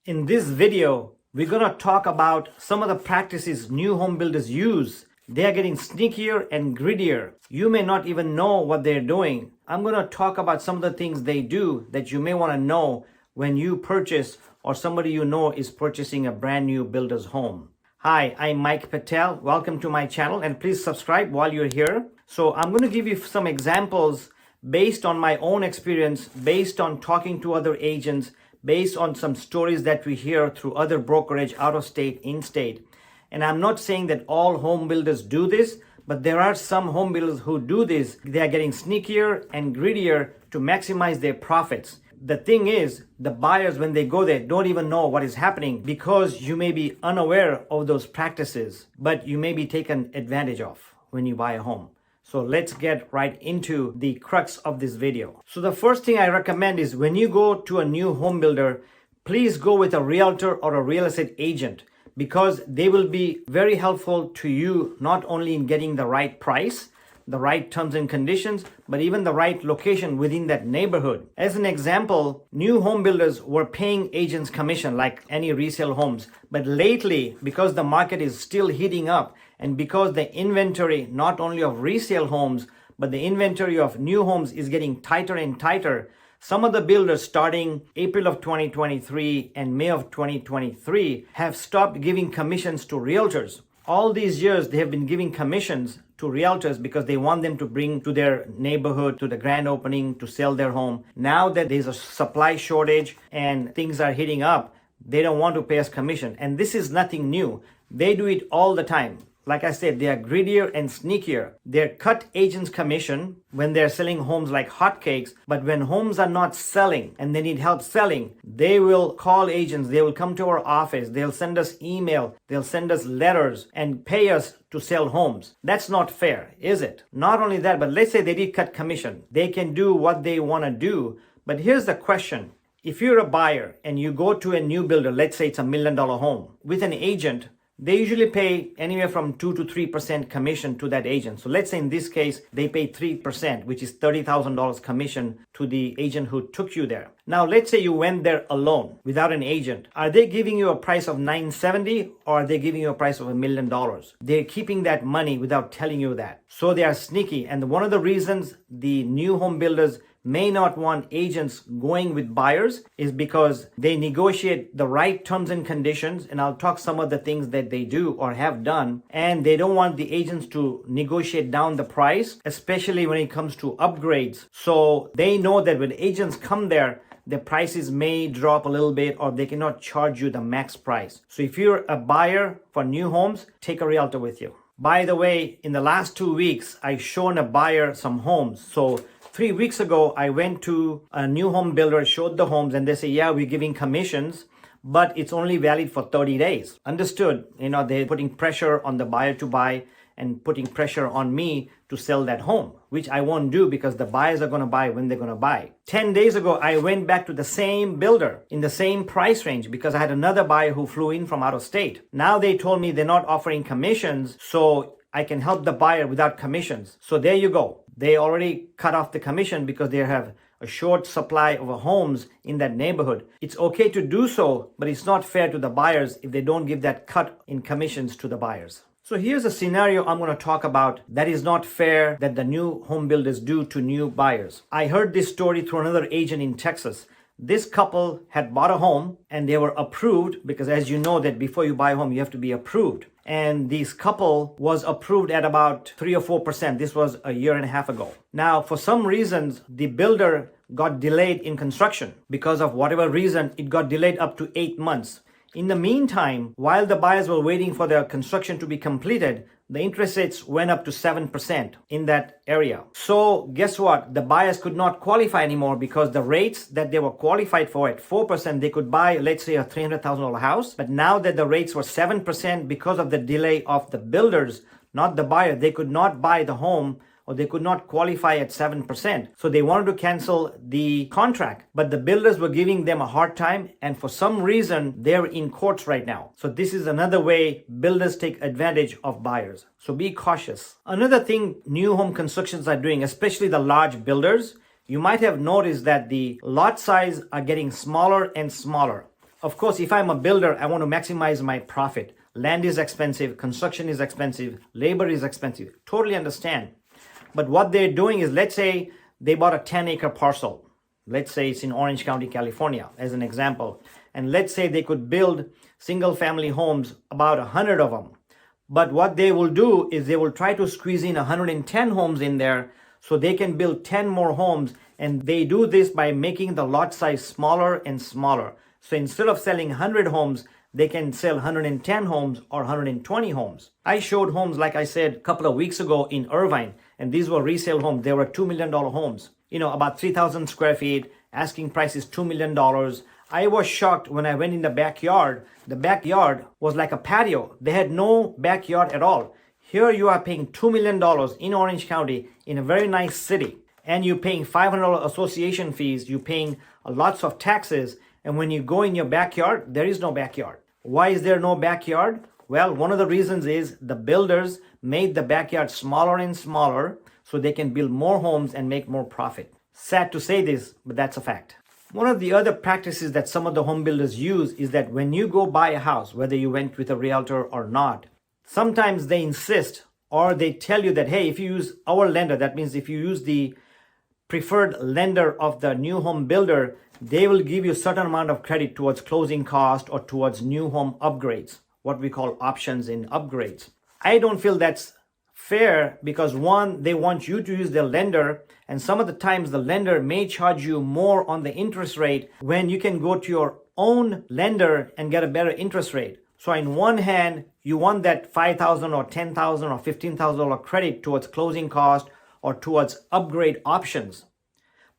In this video, we're going to talk about some of the practices new home builders use. They are getting sneakier and greedier. You may not even know what they're doing. I'm going to talk about some of the things they do that you may want to know when you purchase or somebody you know is purchasing a brand new builder's home. Hi, I'm Mike Patel. Welcome to my channel and please subscribe while you're here. So I'm going to give you some examples based on my own experience, based on talking to other agents, based on some stories that we hear through other brokerage, out of state, in state. And I'm not saying that all home builders do this, but there are some home builders who do this. They are getting sneakier and greedier to maximize their profits. The thing is, the buyers, when they go there, don't even know what is happening because you may be unaware of those practices, but you may be taken advantage of when you buy a home. So let's get right into the crux of this video. So the first thing I recommend is when you go to a new home builder, please go with a realtor or a real estate agent because they will be very helpful to you, not only in getting the right price, the right terms and conditions, but even the right location within that neighborhood. As an example, new home builders were paying agents commission like any resale homes. But lately, because the market is still heating up and because the inventory, not only of resale homes, but the inventory of new homes is getting tighter and tighter, some of the builders starting April of 2023 and May of 2023 have stopped giving commissions to realtors. All these years, they have been giving commissions to realtors because they want them to bring to their neighborhood, to the grand opening, to sell their home. Now that there's a supply shortage and things are heating up, they don't want to pay us commission. And this is nothing new. They do it all the time. Like I said, they are greedier and sneakier. They cut agents' commission when they're selling homes like hotcakes, but when homes are not selling and they need help selling, they will call agents, they will come to our office, they'll send us email, they'll send us letters and pay us to sell homes. That's not fair, is it? Not only that, but let's say they did cut commission. They can do what they want to do. But here's the question. If you're a buyer and you go to a new builder, let's say it's $1 million home, with an agent, they usually pay anywhere from 2 to 3% commission to that agent. So let's say in this case, they pay 3%, which is $30,000 commission to the agent who took you there. Now, let's say you went there alone without an agent. Are they giving you a price of $970 or are they giving you a price of $1 million? They're keeping that money without telling you that. So they are sneaky. And one of the reasons the new home builders may not want agents going with buyers is because they negotiate the right terms and conditions, and I'll talk some of the things that they do or have done, and they don't want the agents to negotiate down the price, especially when it comes to upgrades. So they know that when agents come there, the prices may drop a little bit or they cannot charge you the max price. So if you're a buyer for new homes, take a realtor with you. By the way, in the last 2 weeks, I've shown a buyer some homes. So 3 weeks ago, I went to a new home builder, showed the homes, and they say, yeah, we're giving commissions, but it's only valid for 30 days. Understood. They're putting pressure on the buyer to buy and putting pressure on me to sell that home, which I won't do because the buyers are going to buy when they're going to buy. 10 days ago, I went back to the same builder in the same price range because I had another buyer who flew in from out of state. Now they told me they're not offering commissions, so I can help the buyer without commissions. So there you go. They already cut off the commission because they have a short supply of homes in that neighborhood. It's okay to do so, but it's not fair to the buyers if they don't give that cut in commissions to the buyers. So here's a scenario I'm going to talk about that is not fair that the new home builders do to new buyers. I heard this story through another agent in Texas. This couple had bought a home and they were approved because, as you know, that before you buy a home, you have to be approved. And this couple was approved at about 3 or 4%. This was a year and a half ago. Now, for some reasons, the builder got delayed in construction. Because of whatever reason, it got delayed up to 8 months. In the meantime, while the buyers were waiting for their construction to be completed, the interest rates went up to 7% in that area. So guess what? The buyers could not qualify anymore because the rates that they were qualified for at 4%, they could buy, let's say, a $300,000 house. But now that the rates were 7% because of the delay of the builders, not the buyer, they could not buy the home or they could not qualify at 7%. So they wanted to cancel the contract, but the builders were giving them a hard time. And for some reason, they're in courts right now. So this is another way builders take advantage of buyers. So be cautious. Another thing new home constructions are doing, especially the large builders, you might have noticed that the lot size are getting smaller and smaller. Of course, if I'm a builder, I want to maximize my profit. Land is expensive, construction is expensive, labor is expensive. Totally understand. But what they're doing is, let's say they bought a 10-acre parcel. Let's say it's in Orange County, California, as an example. And let's say they could build single-family homes, about 100 of them. But what they will do is they will try to squeeze in 110 homes in there so they can build 10 more homes. And they do this by making the lot size smaller and smaller. So instead of selling 100 homes, they can sell 110 homes or 120 homes. I showed homes, like I said, a couple of weeks ago in Irvine, and these were resale homes. They were $2 million homes. About 3,000 square feet, asking price is $2 million. I was shocked when I went in the backyard. The backyard was like a patio. They had no backyard at all. Here you are paying $2 million in Orange County in a very nice city. And you're paying $500 association fees. You're paying lots of taxes. And when you go in your backyard, there is no backyard. Why is there no backyard? Well, one of the reasons is the builders made the backyard smaller and smaller so they can build more homes and make more profit. Sad to say this, but that's a fact. One of the other practices that some of the home builders use is that when you go buy a house, whether you went with a realtor or not, sometimes they insist or they tell you that, hey, if you use our lender, that means if you use the preferred lender of the new home builder, they will give you a certain amount of credit towards closing cost or towards new home upgrades, what we call options in upgrades. I don't feel that's fair because one, they want you to use their lender, and some of the times the lender may charge you more on the interest rate when you can go to your own lender and get a better interest rate. So on one hand, you want that $5,000 or $10,000 or $15,000 credit towards closing cost or towards upgrade options.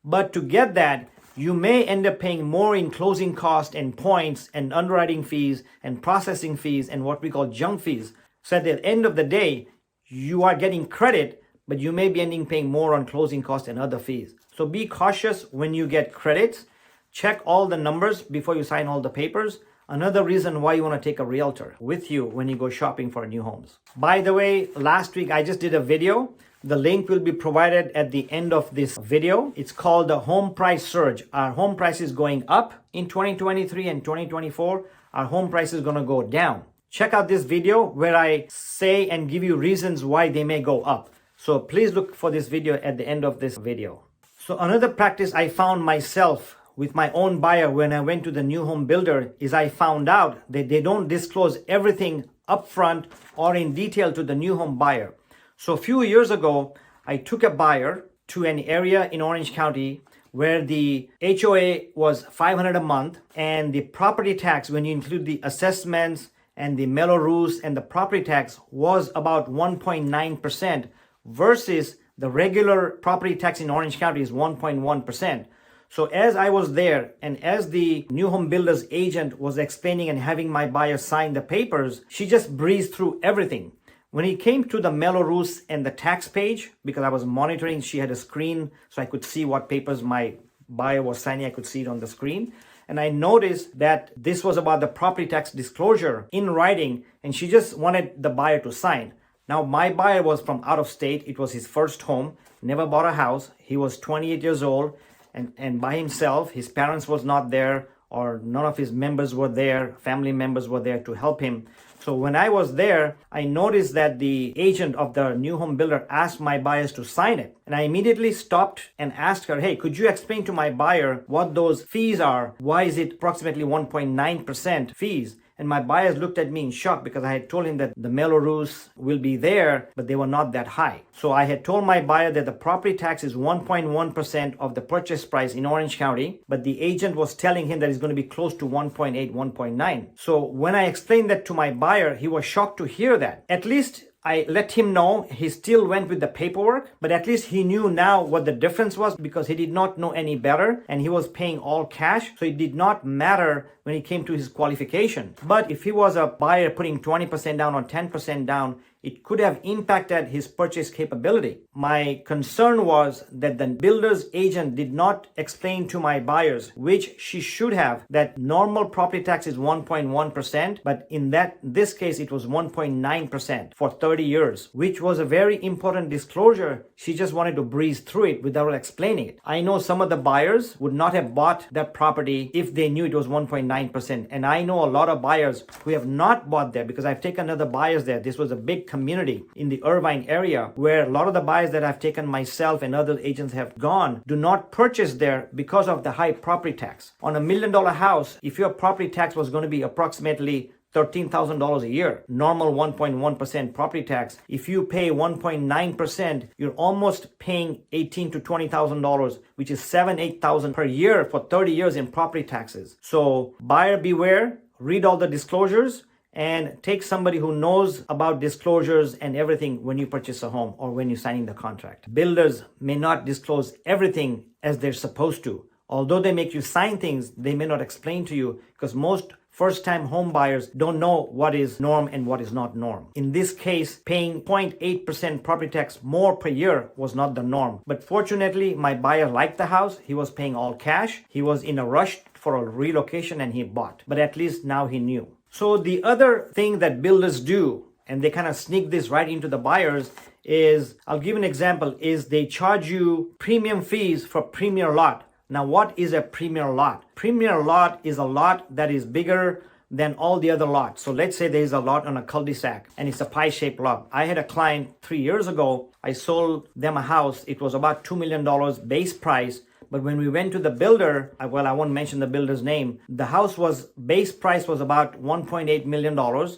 But to get that, you may end up paying more in closing cost and points and underwriting fees and processing fees and what we call junk fees. So at the end of the day, you are getting credit, but you may be ending paying more on closing costs and other fees. So be cautious when you get credits. Check all the numbers before you sign all the papers. Another reason why you want to take a realtor with you when you go shopping for new homes. By the way, last week I just did a video. The link will be provided at the end of this video. It's called the home price surge. Our home price is going up in 2023 and 2024. Our home price is going to go down. Check out this video where I say and give you reasons why they may go up. So please look for this video at the end of this video. So another practice I found myself with my own buyer when I went to the new home builder is I found out that they don't disclose everything upfront or in detail to the new home buyer. So a few years ago, I took a buyer to an area in Orange County where the HOA was $500 a month and the property tax, when you include the assessments and the mellow roofs and the property tax, was about 1.9% versus the regular property tax in Orange County is 1.1%. So as I was there and as the new home builder's agent was explaining and having my buyer sign the papers, she just breezed through everything. When it came to the mellow roofs and the tax page, because I was monitoring, she had a screen so I could see what papers my buyer was signing. I could see it on the screen. And I noticed that this was about the property tax disclosure in writing, and she just wanted the buyer to sign. Now, my buyer was from out of state. It was his first home, never bought a house. He was 28 years old and by himself. His parents was not there, or none of his members were there, family members were there to help him. So when I was there, I noticed that the agent of the new home builder asked my buyers to sign it. And I immediately stopped and asked her, hey, could you explain to my buyer what those fees are? Why is it approximately 1.9% fees? And my buyers looked at me in shock because I had told him that the mellow roofs will be there, but they were not that high. So I had told my buyer that the property tax is 1.1% of the purchase price in Orange County, but the agent was telling him that it's going to be close to 1.8, 1.9. So when I explained that to my buyer, he was shocked to hear that. At least I let him know. He still went with the paperwork, but at least he knew now what the difference was because he did not know any better and he was paying all cash. So it did not matter when it came to his qualification. But if he was a buyer putting 20% down or 10% down, it could have impacted his purchase capability. My concern was that the builder's agent did not explain to my buyers, which she should have, that normal property tax is 1.1%, but in this case it was 1.9% for 30 years, which was a very important disclosure. She just wanted to breeze through it without explaining it. I know some of the buyers would not have bought that property if they knew it was 1.9%. And I know a lot of buyers who have not bought there, because I've taken other buyers there. This was a big community in the Irvine area where a lot of the buyers that I've taken myself and other agents have gone do not purchase there because of the high property tax. On $1 million house, if your property tax was going to be approximately $13,000 a year, normal 1.1% property tax, if you pay 1.9%, you're almost paying $18,000 to $20,000, which is $7,000-8,000 per year for 30 years in property taxes. So buyer beware, read all the disclosures, and take somebody who knows about disclosures and everything when you purchase a home or when you're signing the contract. Builders may not disclose everything as they're supposed to. Although they make you sign things, they may not explain to you, because most first-time home buyers don't know what is norm and what is not norm. In this case, paying 0.8% property tax more per year was not the norm. But fortunately, my buyer liked the house. He was paying all cash. He was in a rush for a relocation and he bought. But at least now he knew. So the other thing that builders do, and they kind of sneak this right into the buyers, is, I'll give an example, is they charge you premium fees for premier lot. Now, what is a premier lot? Premier lot is a lot that is bigger than all the other lots. So let's say there's a lot on a cul-de-sac and it's a pie-shaped lot. I had a client 3 years ago. I sold them a house. It was about $2 million base price. But when we went to the builder, I won't mention the builder's name. The house base price was about $1.8 million,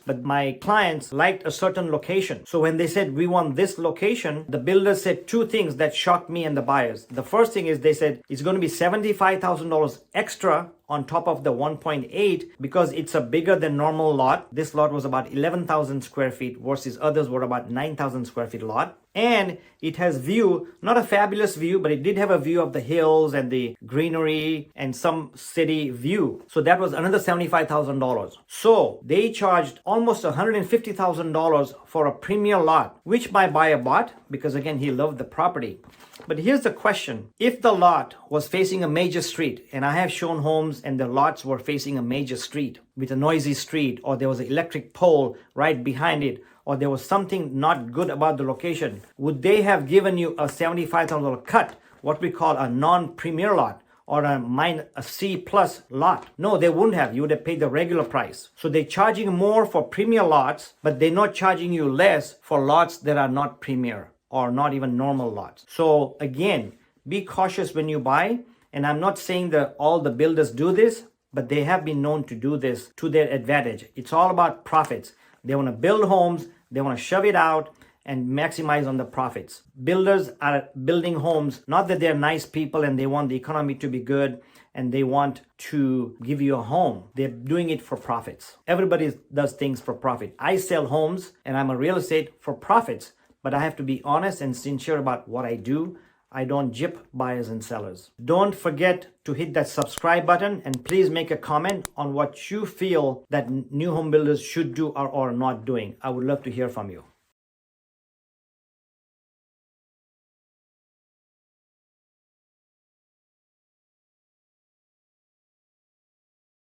but my clients liked a certain location. So when they said, we want this location, the builder said two things that shocked me and the buyers. The first thing is they said, it's going to be $75,000 extra on top of the 1.8 because it's a bigger than normal lot. This lot was about 11,000 square feet versus others were about 9,000 square feet lot. And it has view, not a fabulous view, but it did have a view of the hills and the greenery and some city view. So that was another $75,000. So they charged almost $150,000 for a premier lot, which my buyer bought because again, he loved the property. But here's the question. If the lot was facing a major street, and I have shown homes and the lots were facing a major street with a noisy street, or there was an electric pole right behind it, or there was something not good about the location, would they have given you a $75,000 cut, what we call a non-premier lot, or a C plus lot? No, they wouldn't have. You would have paid the regular price. So they're charging more for premier lots, but they're not charging you less for lots that are not premier or not even normal lots. So again, be cautious when you buy. And I'm not saying that all the builders do this, but they have been known to do this to their advantage. It's all about profits. They want to build homes, they want to shove it out and maximize on the profits. Builders are building homes, not that they're nice people and they want the economy to be good and they want to give you a home. They're doing it for profits. Everybody does things for profit. I sell homes and I'm a real estate for profits, but I have to be honest and sincere about what I do. I don't gyp buyers and sellers. Don't forget to hit that subscribe button and please make a comment on what you feel that new home builders should do or are not doing. I would love to hear from you.